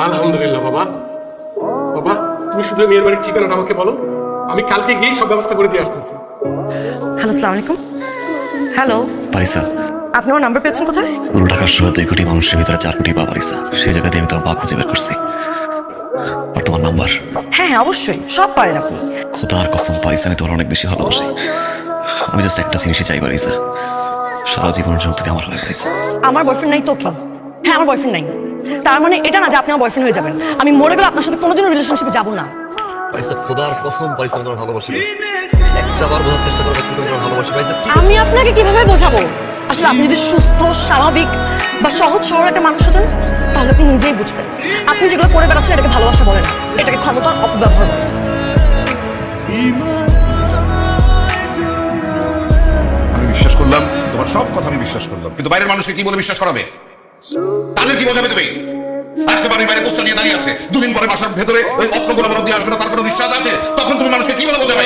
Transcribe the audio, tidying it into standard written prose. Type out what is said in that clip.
আলহামদুলিল্লাহ। বাবা বাবা, তুমি শুধু মেয়ের বাড়ির ঠিকানাটা আমাকে বলো, আমি কালকে গিয়ে সব ব্যবস্থা করে দিয়ে আসতেছি। হ্যালো, আসসালামু আলাইকুম। হ্যালো পারিসা, আপনি আমার নাম্বার পেয়েছেন কোথায়? পুরো ঢাকার শহরে 2 কোটি মানুষের ভিতরে 4 কোটি পা পারিসা, সেই জায়গাতে আমি তোমার পা খুঁজে বের করছি। আর তোমার নাম্বার? হ্যাঁ হ্যাঁ অবশ্যই, সব পারেন আপনি। খোদার কসম পারিসা, আমি তোমার অনেক বেশি ভালোবাসি। আমি জাস্ট একটা জিনিসই চাই পারিসা, সারা জীবনের জন্য তুমি আমার হয়ে পারিসা। আমার বয়ফ্রেন্ড নাই তো কি? হ্যাঁ আমার বয়ফ্রেন্ড নাই, তার মানে এটা না যে আপনি আমার বয়ফ্রেন্ড হয়ে যাবেন। আমি মরে গেলে আপনার সাথে কোনোদিনও রিলেশনশিপে যাবো না। পারিসা, খোদার কসম পারিসা, আমি তোমার ভালোবাসি। একটা বার বোঝার চেষ্টা করো তুমি তোমার ভালোবাসি পারিসা। আমি আপনাকে কিভাবে বোঝাবো? আসলে আপনি যদি সুস্থ, স্বাভাবিক বা সহজ সরল একটা মানুষ হতেন তাহলে আপনি নিজেই বুঝতেন। আপনি যেগুলো করে বেড়াচ্ছেন এটাকে ভালোবাসা বলে না, এটাকে ক্ষমতার অপব্যবহার বলে। আমি বিশ্বাস করলাম, তোমার সব কথা আমি বিশ্বাস করলাম, কিন্তু বাইরের মানুষকে কি বলে বিশ্বাস করাবে? তাদের কি বোঝাবে তুমি? আজকে বাড়ির বাইরে পোস্টার নিয়ে দাঁড়িয়ে আছে, দুদিন পরে বাসার ভেতরে ওই অস্ত্রগুলো বড় দিয়ে আসবে না, তার কোনো নিশ্চয়তা আছে? তখন তুমি মানুষকে কি বলে বোঝাবে?